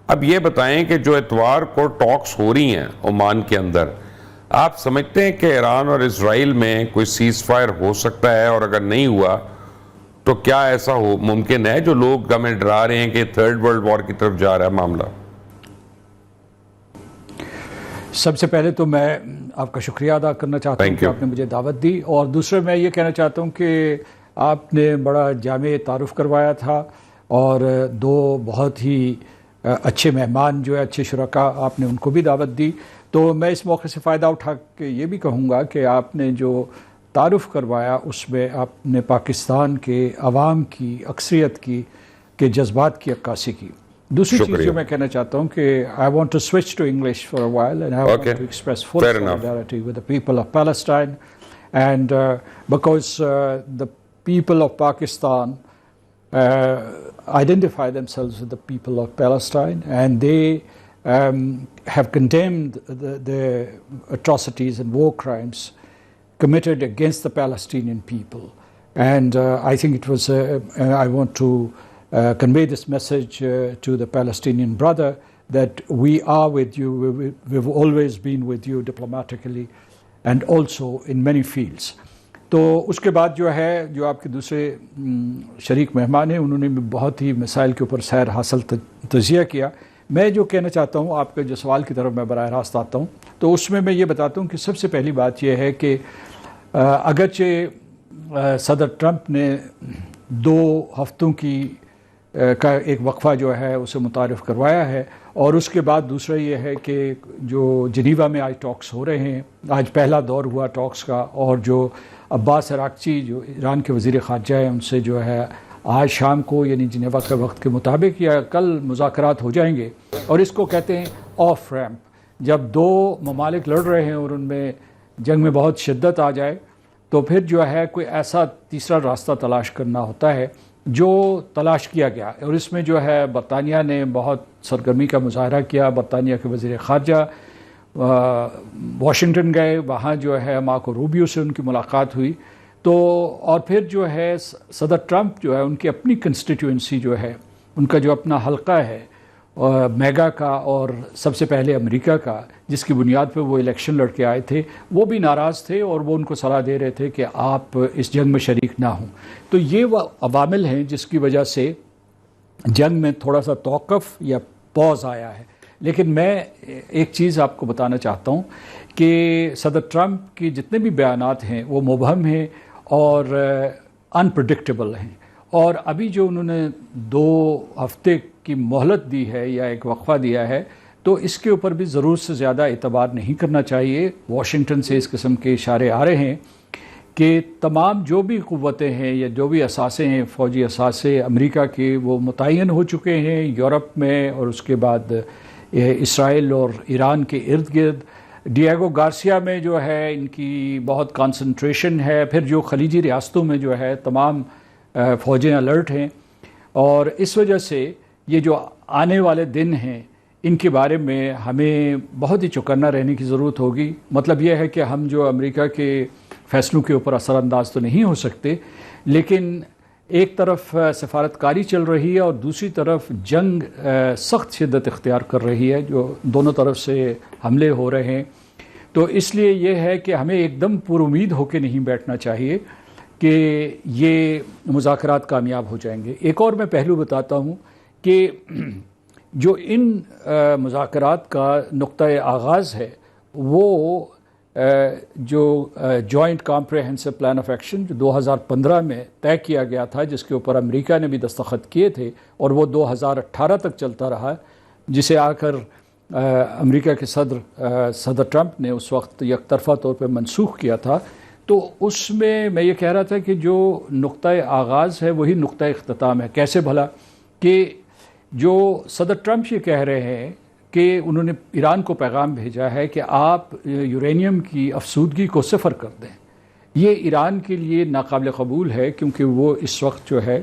اب یہ بتائیں کہ جو اتوار کو ٹاکس ہو رہی ہیں عمان کے اندر، آپ سمجھتے ہیں کہ ایران اور اسرائیل میں کوئی سیز فائر ہو سکتا ہے؟ اور اگر نہیں ہوا تو کیا ایسا ممکن ہے جو لوگ ہمیں ڈرا رہے ہیں کہ تھرڈ ورلڈ وار کی طرف جا رہا ہے معاملہ؟ سب سے پہلے تو میں آپ کا شکریہ ادا کرنا چاہتا ہوں کہ آپ نے مجھے دعوت دی، اور دوسرے میں یہ کہنا چاہتا ہوں کہ آپ نے بڑا جامع تعارف کروایا تھا، اور دو بہت ہی اچھے مہمان جو ہے، اچھے شرکاء، آپ نے ان کو بھی دعوت دی۔ تو میں اس موقع سے فائدہ اٹھا کے یہ بھی کہوں گا کہ آپ نے جو تعارف کروایا اس میں آپ نے پاکستان کے عوام کی اکثریت کے جذبات کی عکاسی کی۔ دوسری چیز جو میں کہنا چاہتا ہوں کہ I want to switch to English for a while, and I want to express full solidarity with the people of Palestine, and because the people of Pakistan identify themselves with the people of Palestine, and they have condemned the atrocities and war crimes committed against the Palestinian people. And I think it was, I want to convey this message to the Palestinian brother that we are with you, we've always been with you diplomatically and also in many fields. تو اس کے بعد جو ہے، جو آپ کے دوسرے شریک مہمان ہیں، انہوں نے بھی بہت ہی مسائل کے اوپر سیر حاصل تجزیہ کیا۔ میں جو کہنا چاہتا ہوں، آپ کے جو سوال کی طرف میں براہ راست آتا ہوں، تو اس میں یہ بتاتا ہوں کہ سب سے پہلی بات یہ ہے کہ اگرچہ صدر ٹرمپ نے 2 ہفتوں کا ایک وقفہ جو ہے اسے متعارف کروایا ہے، اور اس کے بعد دوسرا یہ ہے کہ جو جنیوا میں آج ٹاکس ہو رہے ہیں، آج پہلا دور ہوا ٹاکس کا، اور جو عباس عراقچی جو ایران کے وزیر خارجہ ہیں، ان سے جو ہے آج شام کو یعنی جنیوا کے وقت کے مطابق یا کل مذاکرات ہو جائیں گے، اور اس کو کہتے ہیں آف ریمپ۔ جب 2 ممالک لڑ رہے ہیں اور ان میں جنگ میں بہت شدت آ جائے تو پھر جو ہے کوئی ایسا تیسرا راستہ تلاش کرنا ہوتا ہے جو تلاش کیا گیا، اور اس میں جو ہے برطانیہ نے بہت سرگرمی کا مظاہرہ کیا۔ برطانیہ کے وزیر خارجہ واشنگٹن گئے، وہاں جو ہے مارکو روبیو سے ان کی ملاقات ہوئی، تو اور پھر جو ہے صدر ٹرمپ جو ہے ان کی اپنی کنسٹیٹیوئنسی جو ہے، ان کا جو اپنا حلقہ ہے میگا کا، اور سب سے پہلے امریکہ کا، جس کی بنیاد پہ وہ الیکشن لڑ کے آئے تھے، وہ بھی ناراض تھے اور وہ ان کو صلاح دے رہے تھے کہ آپ اس جنگ میں شریک نہ ہوں۔ تو یہ وہ عوامل ہیں جس کی وجہ سے جنگ میں تھوڑا سا توقف یا پاز آیا ہے۔ لیکن میں ایک چیز آپ کو بتانا چاہتا ہوں کہ صدر ٹرمپ کی جتنے بھی بیانات ہیں وہ مبہم ہیں اور انپریڈکٹیبل ہیں، اور ابھی جو انہوں نے 2 ہفتے کی مہلت دی ہے یا ایک وقفہ دیا ہے، تو اس کے اوپر بھی ضرورت سے زیادہ اعتبار نہیں کرنا چاہیے۔ واشنگٹن سے اس قسم کے اشارے آ رہے ہیں کہ تمام جو بھی قوتیں ہیں یا جو بھی اثاثے ہیں، فوجی اثاثے امریکہ کے، وہ متعین ہو چکے ہیں یورپ میں، اور اس کے بعد اسرائیل اور ایران کے ارد گرد۔ ڈیگو گارسیا میں جو ہے ان کی بہت کانسنٹریشن ہے، پھر جو خلیجی ریاستوں میں جو ہے تمام فوجیں الرٹ ہیں، اور اس وجہ سے یہ جو آنے والے دن ہیں ان کے بارے میں ہمیں بہت ہی چوکنا رہنے کی ضرورت ہوگی۔ مطلب یہ ہے کہ ہم جو امریکہ کے فیصلوں کے اوپر اثر انداز تو نہیں ہو سکتے، لیکن ایک طرف سفارتکاری چل رہی ہے اور دوسری طرف جنگ سخت شدت اختیار کر رہی ہے، جو دونوں طرف سے حملے ہو رہے ہیں۔ تو اس لیے یہ ہے کہ ہمیں ایک دم پر امید ہو کے نہیں بیٹھنا چاہیے کہ یہ مذاکرات کامیاب ہو جائیں گے۔ ایک اور میں پہلو بتاتا ہوں کہ جو ان مذاکرات کا نقطۂ آغاز ہے وہ جو جوائنٹ کامپریہنسو پلان آف ایکشن جو 2015 میں طے کیا گیا تھا، جس کے اوپر امریکہ نے بھی دستخط کیے تھے، اور وہ 2018 تک چلتا رہا، جسے آ کر امریکہ کے صدر ٹرمپ نے اس وقت یک طرفہ طور پہ منسوخ کیا تھا۔ تو اس میں یہ کہہ رہا تھا کہ جو نقطۂ آغاز ہے وہی نقطۂ اختتام ہے۔ کیسے بھلا؟ کہ جو صدر ٹرمپ یہ کہہ رہے ہیں کہ انہوں نے ایران کو پیغام بھیجا ہے کہ آپ یورینیم کی افزودگی کو صفر کر دیں، یہ ایران کے لیے ناقابل قبول ہے، کیونکہ وہ اس وقت جو ہے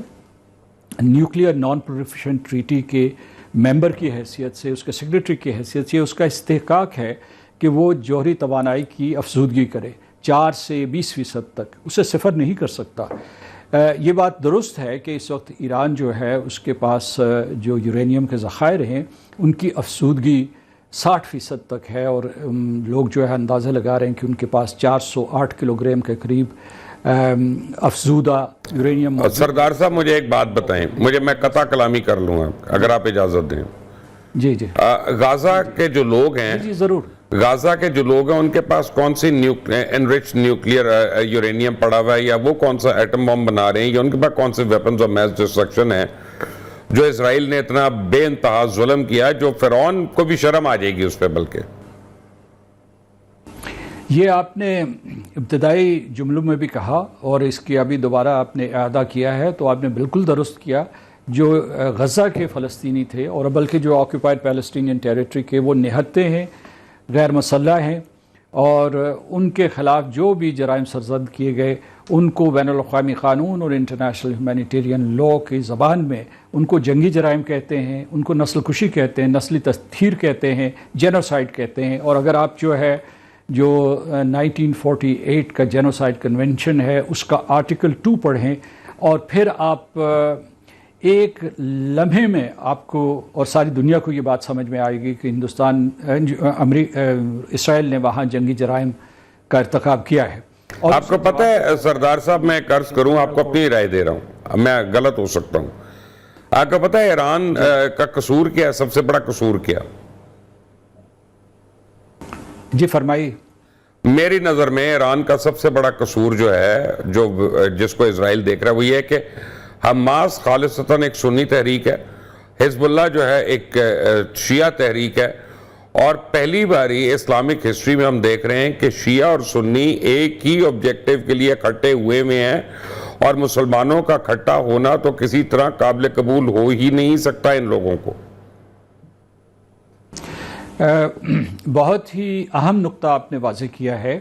نیوکلیئر نان پرولیفریشن ٹریٹی کے ممبر کی حیثیت سے، اس کے سیکریٹری کی حیثیت سے اس کا استحقاق ہے کہ وہ جوہری توانائی کی افزودگی کرے 4 سے 20% تک، اسے صفر نہیں کر سکتا۔ یہ بات درست ہے کہ اس وقت ایران جو ہے اس کے پاس جو یورینیم کے ذخائر ہیں ان کی افزودگی 60% تک ہے، اور لوگ جو ہے اندازہ لگا رہے ہیں کہ ان کے پاس 408 کلو گرام کے قریب افزودہ یورینیم موجود ہے۔ سردار صاحب مجھے ایک بات بتائیں، میں قطع کلامی کر لوں گا اگر آپ اجازت دیں۔ جی جی غازہ کے جو لوگ ہیں، جی ضرور، غازہ کے جو لوگ ہیں ان کے پاس کون سی انرچ نیوکلیئر یورینیم پڑا ہوا ہے، یا وہ کون سا ایٹم بم بنا رہے ہیں، یا ان کے پاس کون سے ویپنز آف میس ڈسٹرکشن ہیں جو اسرائیل نے اتنا بے انتہا ظلم کیا جو فرعون کو بھی شرم آ جائے گی اس پہ؟ بلکہ یہ آپ نے ابتدائی جملوں میں بھی کہا اور اس کی ابھی دوبارہ آپ نے اعادہ کیا ہے، تو آپ نے بالکل درست کیا۔ جو غزہ کے فلسطینی تھے اور بلکہ جو آکوپائڈ پیلسٹینین ٹیریٹری کے، وہ نہتے ہیں، غیر مسلح ہیں، اور ان کے خلاف جو بھی جرائم سرزد کیے گئے ان کو بین الاقوامی قانون اور انٹرنیشنل ہیومینیٹیرین لا کی زبان میں ان کو جنگی جرائم کہتے ہیں، ان کو نسل کشی کہتے ہیں، نسلی تطہیر کہتے ہیں، جینوسائیڈ کہتے ہیں۔ اور اگر آپ جو 1948 کا جینوسائیڈ کنونشن ہے اس کا آرٹیکل 2 پڑھیں، اور پھر آپ ایک لمحے میں آپ کو اور ساری دنیا کو یہ بات سمجھ میں آئے گی کہ اسرائیل نے وہاں جنگی جرائم کا ارتکاب کیا ہے۔ اور آپ کو پتہ ہے سردار صاحب، میں قرض کروں، آپ کو اپنی رائے دے رہا ہوں، میں غلط ہو سکتا ہوں، آپ کو پتہ ہے ایران کا قصور کیا ہے؟ سب سے بڑا قصور کیا؟ جی فرمائیے۔ میری نظر میں ایران کا سب سے بڑا قصور جو ہے، جس کو اسرائیل دیکھ رہا ہے، وہ یہ ہے کہ حماس خالصتاً ایک سنی تحریک ہے، حزب اللہ جو ہے ایک شیعہ تحریک ہے، اور پہلی باری اسلامک ہسٹری میں ہم دیکھ رہے ہیں کہ شیعہ اور سنی ایک ہی آبجیکٹیو کے لیے کھٹے ہوئے میں ہیں، اور مسلمانوں کا کھٹا ہونا تو کسی طرح قابل قبول ہو ہی نہیں سکتا ان لوگوں کو۔ بہت ہی اہم نقطہ آپ نے واضح کیا ہے،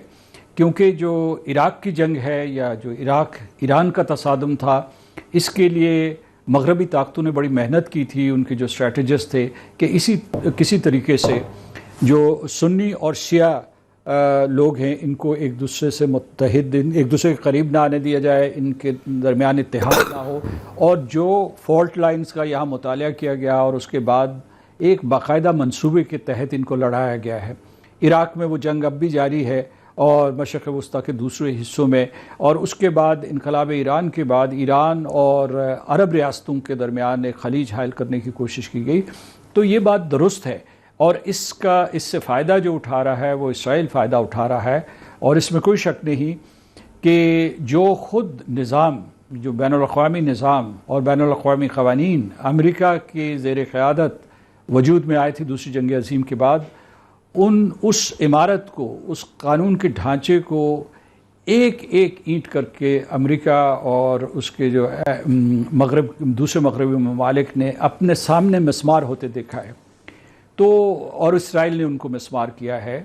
کیونکہ جو عراق کی جنگ ہے یا جو ایران کا تصادم تھا، اس کے لیے مغربی طاقتوں نے بڑی محنت کی تھی، ان کے جو اسٹریٹجسٹ تھے کہ کسی طریقے سے جو سنی اور شیعہ لوگ ہیں ان کو ایک دوسرے سے متحد، ایک دوسرے کے قریب نہ آنے دیا جائے، ان کے درمیان اتحاد نہ ہو، اور جو فالٹ لائنز کا یہاں مطالعہ کیا گیا اور اس کے بعد ایک باقاعدہ منصوبے کے تحت ان کو لڑایا گیا ہے۔ عراق میں وہ جنگ اب بھی جاری ہے، اور مشرق وسطیٰ کے دوسرے حصوں میں، اور اس کے بعد انقلاب ایران کے بعد ایران اور عرب ریاستوں کے درمیان ایک خلیج حائل کرنے کی کوشش کی گئی۔ تو یہ بات درست ہے، اور اس سے فائدہ جو اٹھا رہا ہے وہ اسرائیل فائدہ اٹھا رہا ہے، اور اس میں کوئی شک نہیں کہ جو خود نظام، جو بین الاقوامی نظام اور بین الاقوامی قوانین امریکہ کے زیر قیادت وجود میں آئے تھے دوسری جنگ عظیم کے بعد، اس عمارت کو، اس قانون کے ڈھانچے کو ایک ایک اینٹ کر کے امریکہ اور اس کے جو دوسرے مغربی ممالک نے اپنے سامنے مسمار ہوتے دیکھا ہے، تو اور اسرائیل نے ان کو مسمار کیا ہے۔